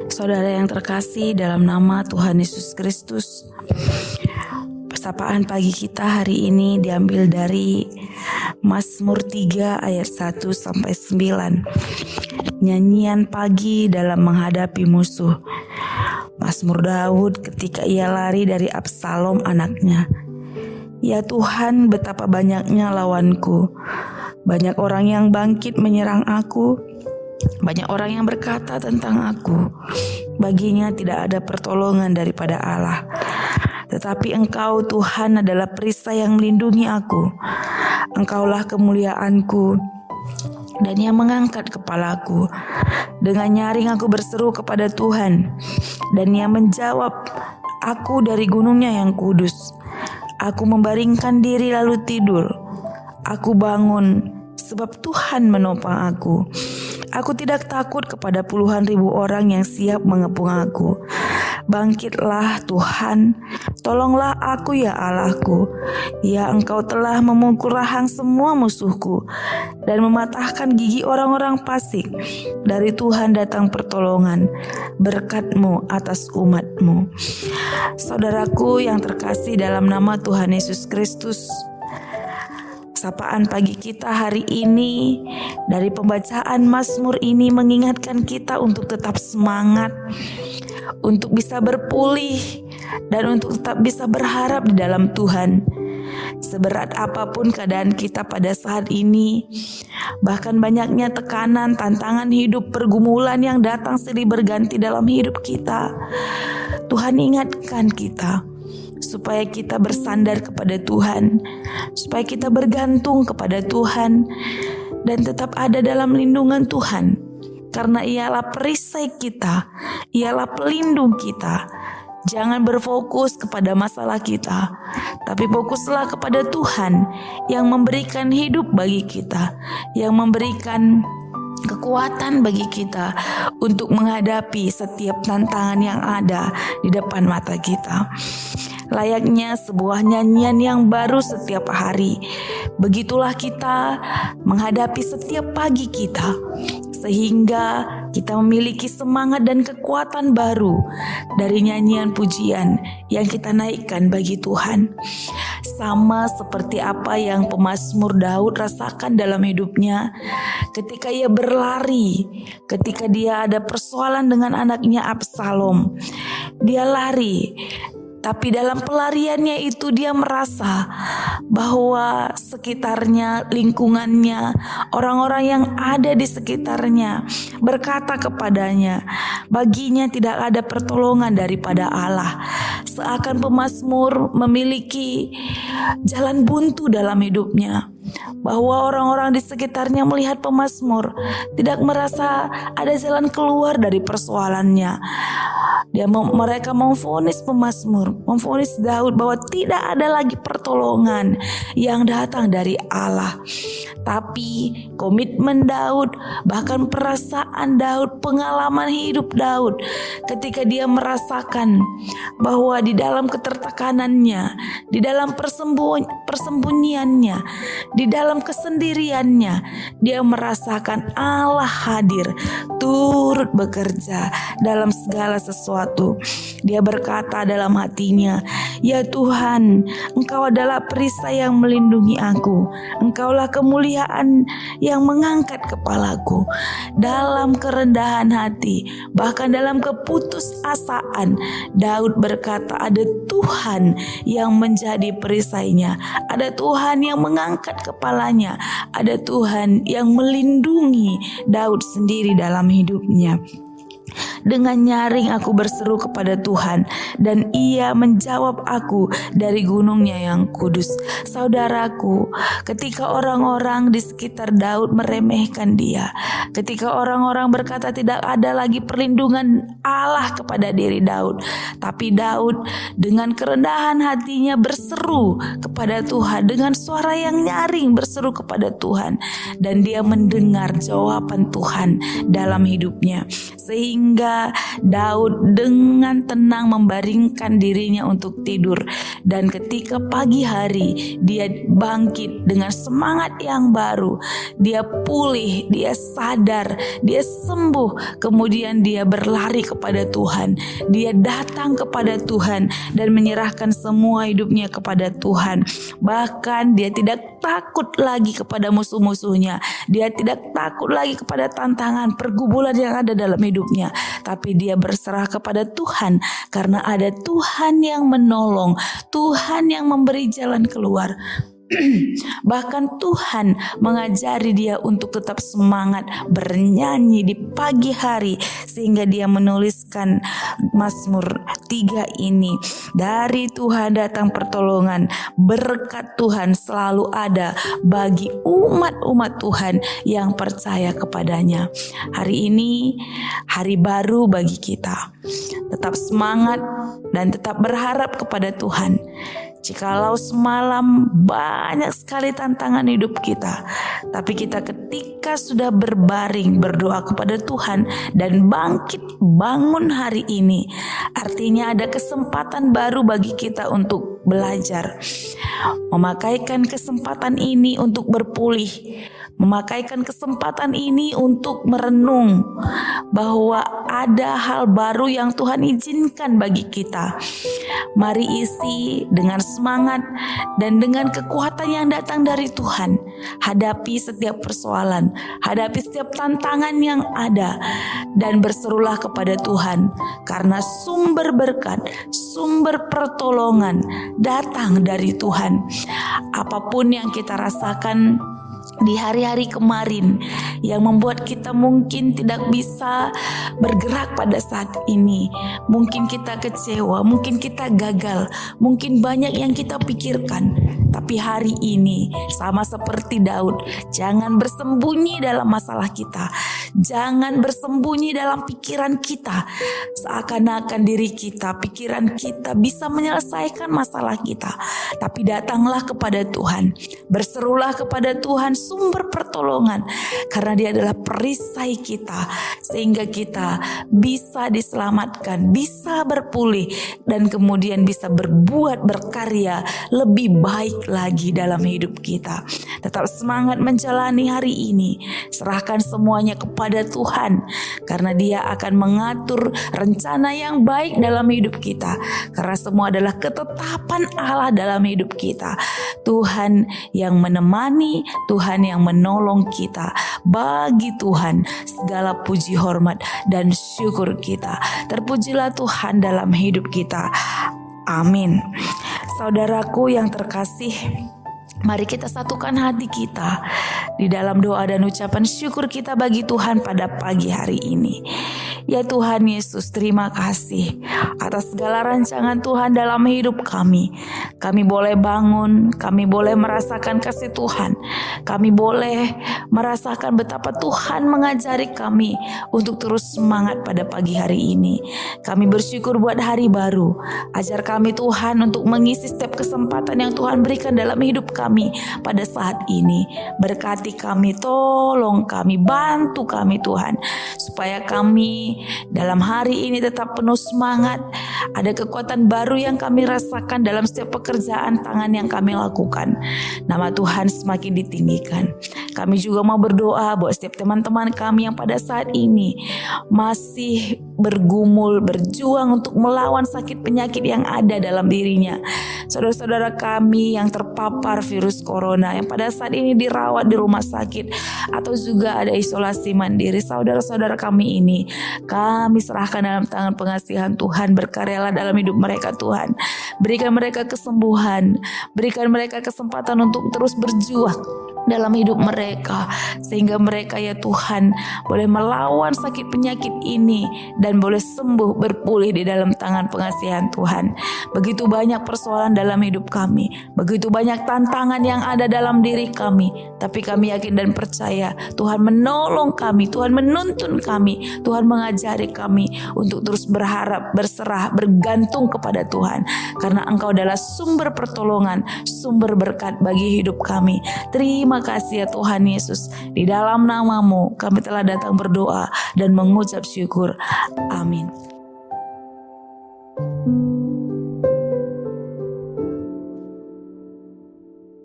Saudara yang terkasih dalam nama Tuhan Yesus Kristus, sapaan pagi kita hari ini diambil dari Mazmur 3 ayat 1 sampai 9. Nyanyian pagi dalam menghadapi musuh. Mazmur Daud ketika ia lari dari Absalom anaknya. Ya Tuhan, betapa banyaknya lawanku. Banyak orang yang bangkit menyerang aku. Banyak orang yang berkata tentang aku, baginya tidak ada pertolongan daripada Allah. Tetapi Engkau Tuhan adalah perisai yang melindungi aku. Engkaulah kemuliaanku dan yang mengangkat kepalaku. Dengan nyaring aku berseru kepada Tuhan, dan Ia menjawab aku dari gunungnya yang kudus. Aku membaringkan diri lalu tidur. Aku bangun sebab Tuhan menopang aku. Aku tidak takut kepada puluhan ribu orang yang siap mengepung aku. Bangkitlah Tuhan, tolonglah aku ya Allahku. Ya Engkau telah memukul rahang semua musuhku dan mematahkan gigi orang-orang fasik. Dari Tuhan datang pertolongan, berkat-Mu atas umat-Mu. Saudaraku yang terkasih dalam nama Tuhan Yesus Kristus, sapaan pagi kita hari ini dari pembacaan Mazmur ini mengingatkan kita untuk tetap semangat, untuk bisa berpulih, dan untuk tetap bisa berharap di dalam Tuhan. Seberat apapun keadaan kita pada saat ini, bahkan banyaknya tekanan, tantangan hidup, pergumulan yang datang silih berganti dalam hidup kita, Tuhan ingatkan kita supaya kita bersandar kepada Tuhan, supaya kita bergantung kepada Tuhan dan tetap ada dalam lindungan Tuhan, karena Ialah perisai kita, Ialah pelindung kita. Jangan berfokus kepada masalah kita, tapi fokuslah kepada Tuhan yang memberikan hidup bagi kita, yang memberikan kekuatan bagi kita untuk menghadapi setiap tantangan yang ada di depan mata kita. Layaknya sebuah nyanyian yang baru setiap hari, begitulah kita menghadapi setiap pagi kita, sehingga kita memiliki semangat dan kekuatan baru dari nyanyian pujian yang kita naikkan bagi Tuhan. Sama seperti apa yang pemazmur Daud rasakan dalam hidupnya ketika ia berlari, ketika dia ada persoalan dengan anaknya Absalom. Dia lari, tapi dalam pelariannya itu dia merasa bahwa sekitarnya, lingkungannya, orang-orang yang ada di sekitarnya berkata kepadanya, baginya tidak ada pertolongan daripada Allah. Seakan pemazmur memiliki jalan buntu dalam hidupnya, bahwa orang-orang di sekitarnya melihat pemazmur tidak merasa ada jalan keluar dari persoalannya. Mereka memvonis pemazmur, memvonis Daud bahwa tidak ada lagi pertolongan yang datang dari Allah. Tapi komitmen Daud, bahkan perasaan Daud, pengalaman hidup Daud ketika dia merasakan bahwa di dalam ketertekanannya, di dalam persembunyiannya, di dalam kesendiriannya, dia merasakan Allah hadir, turut bekerja dalam segala sesuatu. Dia berkata dalam hatinya, ya Tuhan, Engkau adalah perisai yang melindungi aku. Engkaulah kemuliaan yang mengangkat kepalaku. Dalam kerendahan hati, bahkan dalam keputusasaan, Daud berkata ada Tuhan yang menjadi perisainya, ada Tuhan yang mengangkat kepalanya, ada Tuhan yang melindungi Daud sendiri dalam hidupnya. Dengan nyaring aku berseru kepada Tuhan, dan Ia menjawab aku dari gunungnya yang kudus. Saudaraku, ketika orang-orang di sekitar Daud meremehkan dia, ketika orang-orang berkata tidak ada lagi perlindungan Allah kepada diri Daud, tapi Daud dengan kerendahan hatinya berseru kepada Tuhan, dengan suara yang nyaring berseru kepada Tuhan, dan dia mendengar jawaban Tuhan dalam hidupnya, sehingga Daud dengan tenang membaringkan dirinya untuk tidur. Dan ketika pagi hari dia bangkit dengan semangat yang baru, dia pulih, dia sadar, dia sembuh, kemudian dia berlari kepada Tuhan, dia datang kepada Tuhan dan menyerahkan semua hidupnya kepada Tuhan. Bahkan dia tidak takut lagi kepada musuh-musuhnya, dia tidak takut lagi kepada tantangan pergumulan yang ada dalam hidupnya, tapi dia berserah kepada Tuhan karena ada Tuhan yang menolong, Tuhan yang memberi jalan keluar. Bahkan Tuhan mengajari dia untuk tetap semangat bernyanyi di pagi hari, sehingga dia menuliskan Mazmur 3 ini. Dari Tuhan datang pertolongan, berkat Tuhan selalu ada bagi umat-umat Tuhan yang percaya kepadanya. Hari ini hari baru bagi kita. Tetap semangat dan tetap berharap kepada Tuhan. Jikalau semalam banyak sekali tantangan hidup kita, tapi kita ketika sudah berbaring berdoa kepada Tuhan dan bangkit bangun hari ini, artinya ada kesempatan baru bagi kita untuk belajar. Memakaikan kesempatan ini untuk berpulih, memakaikan kesempatan ini untuk merenung bahwa ada hal baru yang Tuhan izinkan bagi kita. Mari isi dengan semangat dan dengan kekuatan yang datang dari Tuhan. Hadapi setiap persoalan, hadapi setiap tantangan yang ada, dan berserulah kepada Tuhan, karena sumber berkat, sumber pertolongan datang dari Tuhan. Apapun yang kita rasakan di hari-hari kemarin yang membuat kita mungkin tidak bisa bergerak pada saat ini, mungkin kita kecewa, mungkin kita gagal, mungkin banyak yang kita pikirkan, tapi hari ini sama seperti Daud, jangan bersembunyi dalam masalah kita, jangan bersembunyi dalam pikiran kita, seakan-akan diri kita, pikiran kita bisa menyelesaikan masalah kita. Tapi datanglah kepada Tuhan, berserulah kepada Tuhan sumber pertolongan, karena Dia adalah perisai kita, sehingga kita bisa diselamatkan, bisa berpulih, dan kemudian bisa berbuat, berkarya lebih baik lagi dalam hidup kita. Tetap semangat menjalani hari ini, serahkan semuanya kepada Tuhan, karena Dia akan mengatur rencana yang baik dalam hidup kita, karena semua adalah ketetapan Allah dalam hidup kita. Tuhan yang menemani, Tuhan yang menolong kita. Bagi Tuhan segala puji, hormat, dan syukur kita. Terpujilah Tuhan dalam hidup kita. Amin. Saudaraku yang terkasih, mari kita satukan hati kita di dalam doa dan ucapan syukur kita bagi Tuhan pada pagi hari ini. Ya Tuhan Yesus, terima kasih atas segala rancangan Tuhan dalam hidup kami. Kami boleh bangun, kami boleh merasakan kasih Tuhan. Kami boleh merasakan betapa Tuhan mengajari kami untuk terus semangat pada pagi hari ini. Kami bersyukur buat hari baru. Ajar kami Tuhan untuk mengisi setiap kesempatan yang Tuhan berikan dalam hidup kami pada saat ini. Berkati kami, tolong kami, bantu kami Tuhan, supaya kami dalam hari ini tetap penuh semangat. Ada kekuatan baru yang kami rasakan dalam setiap pekerjaan tangan yang kami lakukan. Nama Tuhan semakin ditinggikan. Kami juga mau berdoa buat setiap teman-teman kami yang pada saat ini masih bergumul, berjuang untuk melawan sakit penyakit yang ada dalam dirinya. Saudara-saudara kami yang terpapar virus corona, yang pada saat ini dirawat di rumah sakit atau juga ada isolasi mandiri, saudara-saudara kami ini kami serahkan dalam tangan pengasihan Tuhan. Berkaryalah dalam hidup mereka Tuhan. Berikan mereka kesembuhan, berikan mereka kesempatan untuk terus berjuang dalam hidup mereka, sehingga mereka ya Tuhan boleh melawan sakit penyakit ini dan boleh sembuh, berpulih di dalam tangan pengasihan Tuhan. Begitu banyak persoalan dalam hidup kami, begitu banyak tantangan yang ada dalam diri kami, tapi kami yakin dan percaya Tuhan menolong kami, Tuhan menuntun kami, Tuhan mengajari kami untuk terus berharap, berserah, bergantung kepada Tuhan, karena Engkau adalah sumber pertolongan, sumber berkat bagi hidup kami. Terima kasih ya Tuhan Yesus. Di dalam nama-Mu kami telah datang berdoa dan mengucap syukur. Amin.